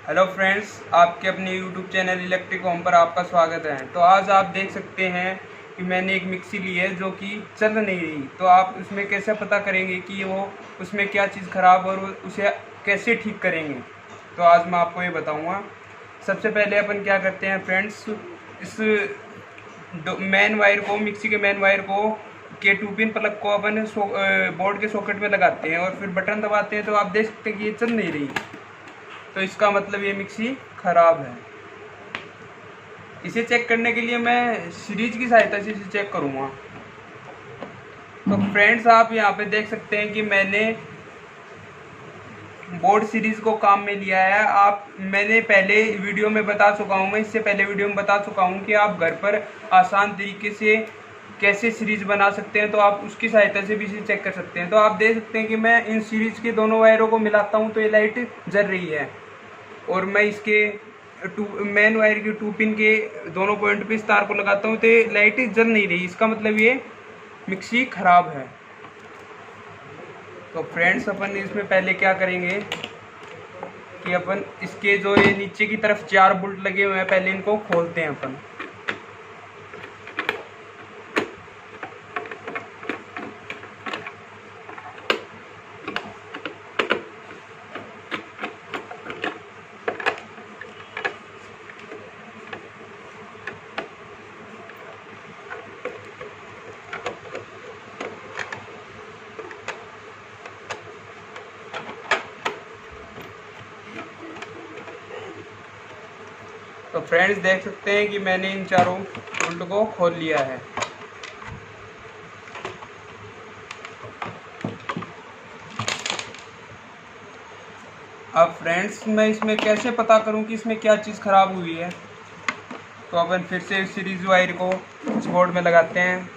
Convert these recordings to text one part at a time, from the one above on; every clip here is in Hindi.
हेलो फ्रेंड्स, आपके अपने यूट्यूब चैनल इलेक्ट्रिक होम पर आपका स्वागत है। तो आज आप देख सकते हैं कि मैंने एक मिक्सी ली है जो कि चल नहीं रही। तो आप उसमें कैसे पता करेंगे कि वो उसमें क्या चीज़ ख़राब और उसे कैसे ठीक करेंगे, तो आज मैं आपको ये बताऊंगा। सबसे पहले अपन क्या करते हैं फ्रेंड्स, इस मेन वायर को, मिक्सी के मेन वायर को के 2 पिन प्लग को अपन बोर्ड के सॉकेट में लगाते हैं और फिर बटन दबाते हैं। तो आप देख सकते हैं कि ये चल नहीं रही, तो इसका मतलब ये मिक्सी ख़राब है। इसे चेक करने के लिए मैं सीरीज की सहायता से इसे चेक करूँगा। तो फ्रेंड्स, आप यहाँ पे देख सकते हैं कि मैंने बोर्ड सीरीज को काम में लिया है। मैंने पहले वीडियो में बता चुका हूँ, मैं इससे पहले वीडियो में बता चुका हूँ कि आप घर पर आसान तरीके से कैसे सीरीज बना सकते हैं। तो आप उसकी सहायता से भी इसे चेक कर सकते हैं। तो आप देख सकते हैं कि मैं इन सीरीज के दोनों वायरों को मिलाता हूँ तो ये लाइट जल रही है, और मैं इसके मेन वायर के 2 पिन के दोनों पॉइंट पे इस तार को लगाता हूँ तो ये लाइट जल नहीं रही। इसका मतलब ये मिक्सी ख़राब है। तो फ्रेंड्स, अपन इसमें पहले क्या करेंगे कि अपन इसके जो ये नीचे की तरफ 4 बोल्ट लगे हुए हैं, पहले इनको खोलते हैं अपन। तो फ्रेंड्स, देख सकते हैं कि मैंने इन चारों बोल्ट को खोल लिया है। अब फ्रेंड्स, मैं इसमें कैसे पता करूं कि इसमें क्या चीज़ ख़राब हुई है। तो अपन फिर से सीरीज वायर को इस बोर्ड में लगाते हैं।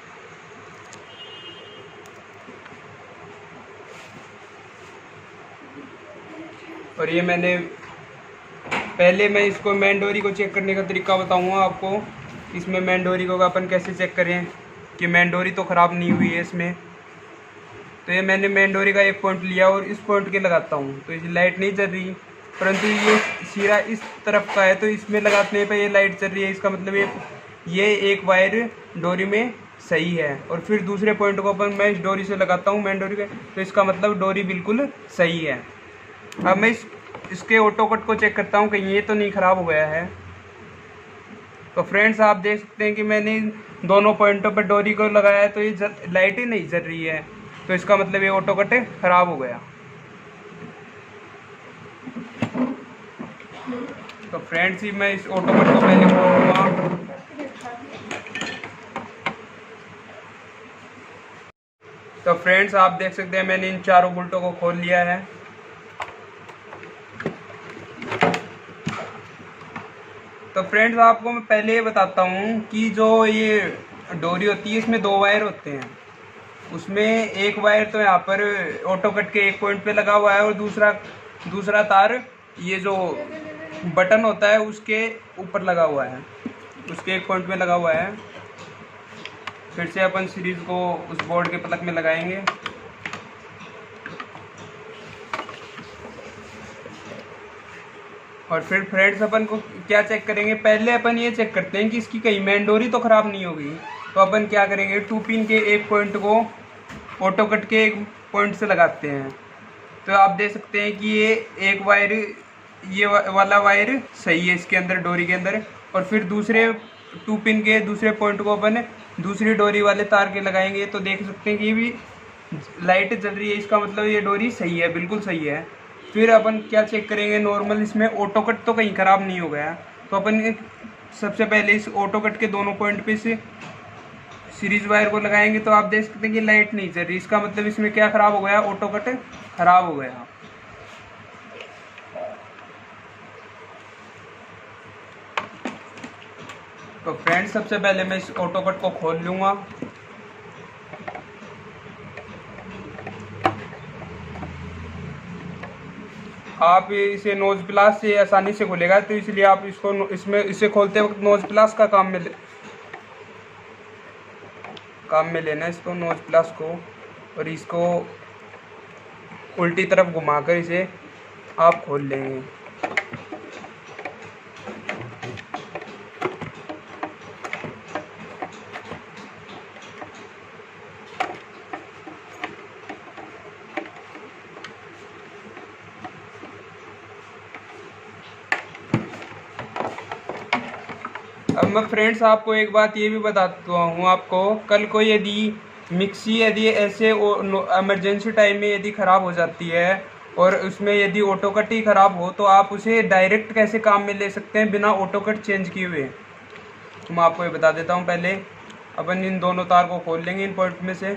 और ये मैंने पहले मैं इसको मेन डोरी को चेक करने का तरीका बताऊंगा आपको। इसमें मेन डोरी को अपन कैसे चेक करें कि मेन डोरी तो ख़राब नहीं हुई है इसमें। तो ये मैंने मेन डोरी का एक पॉइंट लिया और इस पॉइंट के लगाता हूँ तो इसी लाइट नहीं जल रही, परंतु ये सिरा इस तरफ का है तो इसमें लगाने पे ये लाइट चल रही है। इसका मतलब ये एक वायर डोरी में सही है। और फिर दूसरे पॉइंट को अपन मैं इस डोरी से लगाता हूँ, मेन डोरी के, तो इसका मतलब डोरी बिल्कुल सही है। अब मैं इसके ऑटो कट को चेक करता हूँ कहीं ये तो नहीं ख़राब हो गया है। तो फ्रेंड्स, आप देख सकते हैं कि मैंने दोनों पॉइंटों पर डोरी को लगाया है तो ये लाइट ही नहीं जल रही है। तो इसका मतलब ये ऑटो कट ख़राब हो गया। तो फ्रेंड्स, मैं इस ऑटो कट को पहले खोलूँगा। तो फ्रेंड्स, आप देख सकते हैं मैंने इन चारों बोल्टों को खोल लिया है। तो फ्रेंड्स, आपको मैं पहले ये बताता हूँ कि जो ये डोरी होती है इसमें 2 वायर होते हैं। उसमें एक वायर तो यहाँ पर ऑटो कट के एक पॉइंट पे लगा हुआ है और दूसरा तार ये जो बटन होता है उसके ऊपर लगा हुआ है, उसके एक पॉइंट में लगा हुआ है। फिर से अपन सीरीज को उस बोर्ड के प्लग में लगाएंगे। और फिर फ्रेंड्स, अपन को क्या चेक करेंगे, पहले अपन ये चेक करते हैं कि इसकी कहीं मेन डोरी तो ख़राब नहीं होगी। तो अपन क्या करेंगे, 2 पिन के एक पॉइंट को ऑटो कट के एक पॉइंट से लगाते हैं। तो आप देख सकते हैं कि ये एक वायर, ये वाला वायर सही है इसके अंदर, डोरी के अंदर। और फिर दूसरे 2 पिन के दूसरे पॉइंट को अपन दूसरी डोरी वाले तार के लगाएंगे। तो देख सकते हैं कि ये भी लाइट जल रही है। इसका मतलब ये डोरी सही है, बिल्कुल सही है। फिर अपन क्या चेक करेंगे, नॉर्मल इसमें ऑटो कट तो कहीं ख़राब नहीं हो गया। तो अपन सबसे पहले इस ऑटो कट के दोनों पॉइंट पे से सीरीज वायर को लगाएंगे। तो आप देख सकते हैं कि लाइट नहीं जल रही। इसका मतलब इसमें क्या ख़राब हो गया, ऑटो कट ख़राब हो गया। तो फ्रेंड्स, सबसे पहले मैं इस ऑटो कट को खोल लूँगा। आप इसे नोज प्लास से आसानी से खोलेगा, तो इसलिए आप इसमें इसे खोलते वक्त नोज प्लास का काम में लेना है इसको, नोज प्लास को। और इसको उल्टी तरफ घुमाकर इसे आप खोल लेंगे। अब मैं फ्रेंड्स आपको एक बात ये भी बताता हूँ आपको, कल को यदि मिक्सी यदि ऐसे इमरजेंसी टाइम में यदि ख़राब हो जाती है और उसमें यदि ऑटो कट ही ख़राब हो तो आप उसे डायरेक्ट कैसे काम में ले सकते हैं बिना ऑटो कट चेंज किए हुए। तो मैं आपको ये बता देता हूँ। पहले अपन इन दोनों तार को खोल लेंगे इन पॉइंट में से।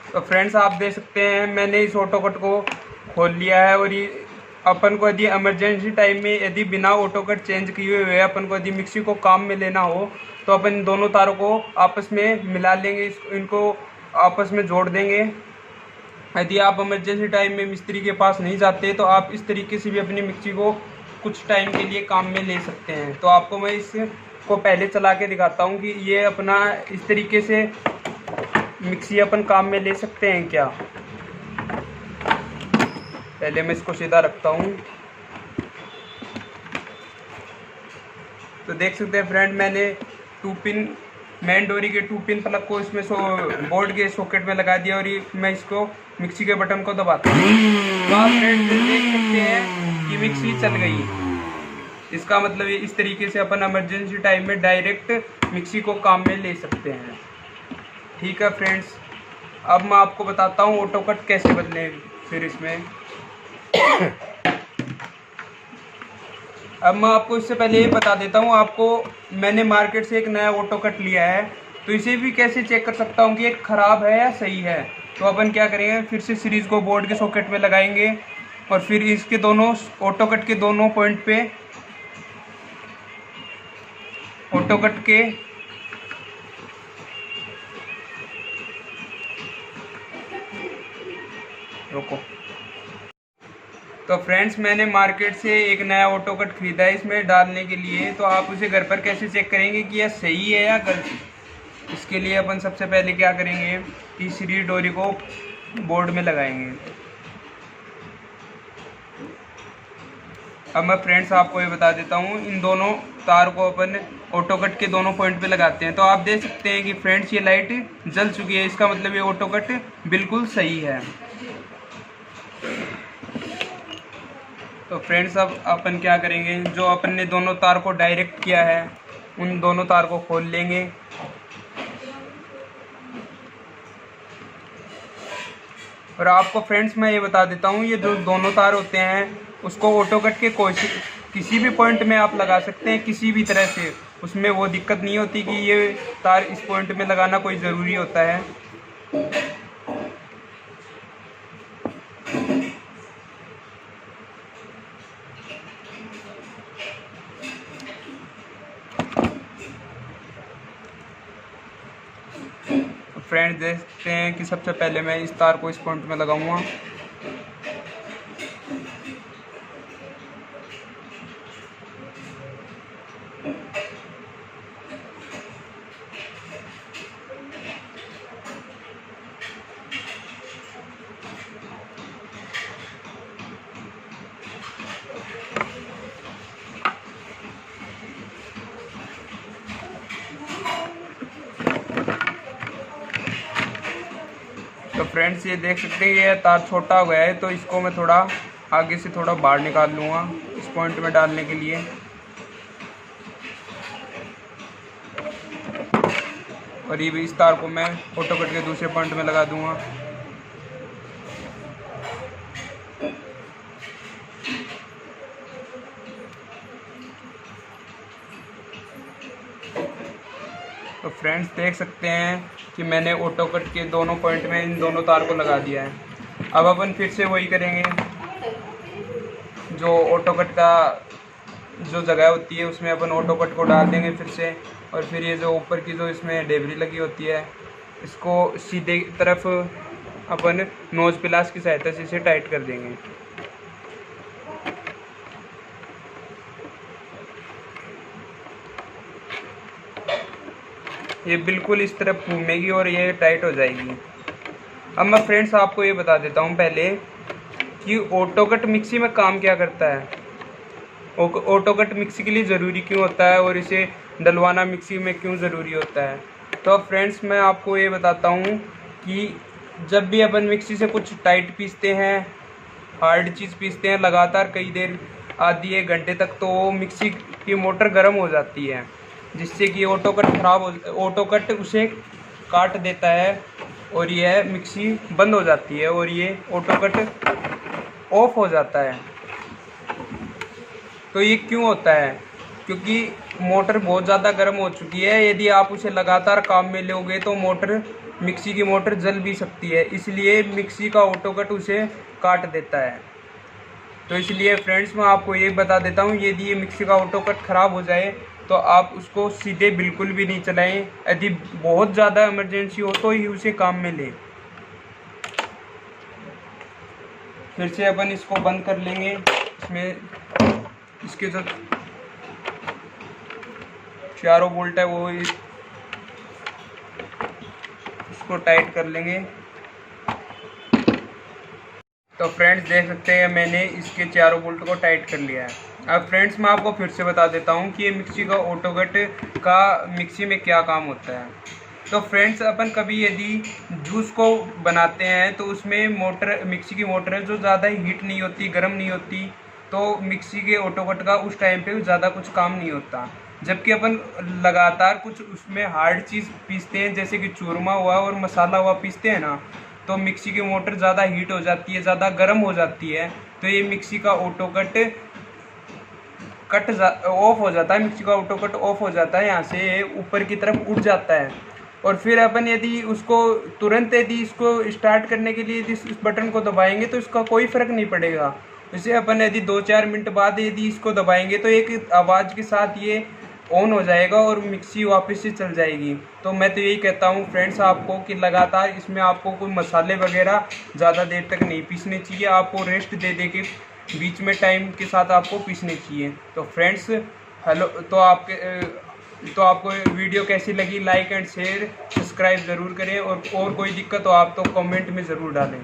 तो फ्रेंड्स आप देख सकते हैं मैंने इस ऑटो कट को खोल लिया है और ये अपन को यदि इमरजेंसी टाइम में यदि बिना ऑटो कट चेंज किए हुए अपन को यदि मिक्सी को काम में लेना हो तो अपन इन दोनों तारों को आपस में मिला लेंगे, इनको आपस में जोड़ देंगे। यदि आप इमरजेंसी टाइम में मिस्त्री के पास नहीं जाते तो आप इस तरीके से भी अपनी मिक्सी को कुछ टाइम के लिए काम में ले सकते हैं। तो आपको मैं इसको पहले चला के दिखाता हूँ कि ये अपना इस तरीके से मिक्सी अपन काम में ले सकते हैं क्या। पहले मैं इसको सीधा रखता हूँ। तो देख सकते हैं फ्रेंड मैंने 2 पिन मेन डोरी के 2 पिन प्लग को इसमें बोर्ड के सॉकेट में लगा दिया और ये मैं इसको मिक्सी के बटन को दबाता हूँ। तो आप फ्रेंड देख सकते हैं कि मिक्सी चल गई। इसका मतलब ये इस तरीके से अपन इमरजेंसी टाइम में डायरेक्ट मिक्सी को काम में ले सकते हैं। ठीक है फ्रेंड्स, अब मैं आपको बताता हूँ ऑटो कट कैसे बदलें। फिर इसमें अब मैं आपको इससे पहले ये बता देता हूँ, आपको मैंने मार्केट से एक नया ऑटो कट लिया है तो इसे भी कैसे चेक कर सकता हूँ कि ये ख़राब है या सही है। तो अपन क्या करेंगे, फिर से सीरीज़ को बोर्ड के सॉकेट में लगाएंगे और फिर इसके दोनों ऑटो कट के दोनों पॉइंट पे ऑटो कट के रोको। तो फ्रेंड्स मैंने मार्केट से एक नया ऑटो कट खरीदा है इसमें डालने के लिए। तो आप उसे घर पर कैसे चेक करेंगे कि यह सही है या गलत। इसके लिए अपन सबसे पहले क्या करेंगे कि सीरीज डोरी को बोर्ड में लगाएंगे। अब मैं फ्रेंड्स आपको ये बता देता हूँ, इन दोनों तार को अपन ऑटो कट के दोनों पॉइंट पे लगाते हैं। तो आप देख सकते हैं कि फ्रेंड्स ये लाइट जल चुकी है, इसका मतलब ये ऑटो कट बिल्कुल सही है। तो फ्रेंड्स अब अपन क्या करेंगे, जो अपन ने दोनों तार को डायरेक्ट किया है उन दोनों तार को खोल लेंगे और आपको फ्रेंड्स मैं ये बता देता हूँ, ये जो दोनों तार होते हैं उसको ऑटो कट के किसी भी पॉइंट में आप लगा सकते हैं किसी भी तरह से। उसमें वो दिक्कत नहीं होती कि ये तार इस पॉइंट में लगाना कोई ज़रूरी होता है। फ्रेंड्स देखते हैं कि सबसे पहले मैं इस तार को इस पॉइंट में लगाऊंगा। तो फ्रेंड्स ये देख सकते हैं ये तार छोटा हो गया है, तो इसको मैं थोड़ा आगे से थोड़ा बाहर निकाल लूँगा इस पॉइंट में डालने के लिए। और ये भी इस तार को मैं ऑटो कट के दूसरे पॉइंट में लगा दूँगा। तो फ्रेंड्स देख सकते हैं कि मैंने ऑटो कट के दोनों पॉइंट में इन दोनों तार को लगा दिया है। अब अपन फिर से वही करेंगे, जो ऑटो कट का जो जगह होती है उसमें अपन ऑटो कट को डाल देंगे फिर से। और फिर ये जो ऊपर की जो इसमें डेबरी लगी होती है इसको सीधे तरफ अपन नोज प्लास की सहायता से इसे टाइट कर देंगे। ये बिल्कुल इस तरफ घूमेगी और ये टाइट हो जाएगी। अब मैं फ्रेंड्स आपको ये बता देता हूँ पहले कि ऑटो कट मिक्सी में काम क्या करता है। ऑटो कट मिक्सी के लिए ज़रूरी क्यों होता है और इसे डलवाना मिक्सी में क्यों ज़रूरी होता है। तो फ्रेंड्स मैं आपको ये बताता हूँ कि जब भी अपन मिक्सी से कुछ टाइट पीसते हैं, हार्ड चीज़ पीसते हैं लगातार कई देर, आधी एक घंटे तक, तो वो मिक्सी की मोटर गर्म हो जाती है, जिससे कि ऑटो कट उसे काट देता है और यह मिक्सी बंद हो जाती है और ये ऑटो कट ऑफ हो जाता है। तो ये क्यों होता है? क्योंकि मोटर बहुत ज़्यादा गर्म हो चुकी है। यदि आप उसे लगातार काम में लोगे तो मिक्सी की मोटर जल भी सकती है, इसलिए मिक्सी का ऑटो कट उसे काट देता है। तो इसलिए फ्रेंड्स मैं आपको ये बता देता हूँ, यदि ये मिक्सी का ऑटो कट ख़राब हो जाए तो आप उसको सीधे बिल्कुल भी नहीं चलाएं। यदि बहुत ज़्यादा इमरजेंसी हो तो ही उसे काम में लें। फिर से अपन इसको बंद कर लेंगे। इसमें इसके जो चारों बोल्ट है वो इसको टाइट कर लेंगे। तो फ्रेंड्स देख सकते हैं मैंने इसके चारों बोल्ट को टाइट कर लिया है। अब फ्रेंड्स मैं आपको फिर से बता देता हूँ कि ये मिक्सी का ऑटो कट का मिक्सी में क्या काम होता है। तो फ्रेंड्स अपन कभी यदि जूस को बनाते हैं तो उसमें मिक्सी की मोटर जो ज़्यादा हीट नहीं होती, गर्म नहीं होती, तो मिक्सी के ऑटो कट का उस टाइम पे ज़्यादा कुछ काम नहीं होता। जबकि अपन लगातार कुछ उसमें हार्ड चीज़ पीसते हैं, जैसे कि चूरमा हुआ और मसाला हुआ पीसते हैं ना, तो मिक्सी की मोटर ज़्यादा हीट हो जाती है, ज़्यादा गर्म हो जाती है, तो ये मिक्सी का ऑटो कट ऑफ हो जाता है। मिक्सी का ऑटो कट ऑफ हो जाता है, यहाँ से ऊपर की तरफ उठ जाता है। और फिर अपन यदि उसको तुरंत यदि इसको स्टार्ट करने के लिए यदि इस बटन को दबाएंगे तो इसका कोई फ़र्क नहीं पड़ेगा। इसे अपन यदि 2-4 मिनट बाद यदि इसको दबाएंगे तो एक आवाज़ के साथ ये ऑन हो जाएगा और मिक्सी वापस से चल जाएगी। तो मैं तो यही कहता हूँ फ्रेंड्स आपको कि लगातार इसमें आपको कोई मसाले वगैरह ज़्यादा देर तक नहीं पीसने चाहिए, आपको रेस्ट दे के बीच में टाइम के साथ आपको पीसने चाहिए। तो फ्रेंड्स हेलो, तो आपको वीडियो कैसी लगी, लाइक एंड शेयर सब्सक्राइब ज़रूर करें, और कोई दिक्कत हो आप तो कमेंट में ज़रूर डालें।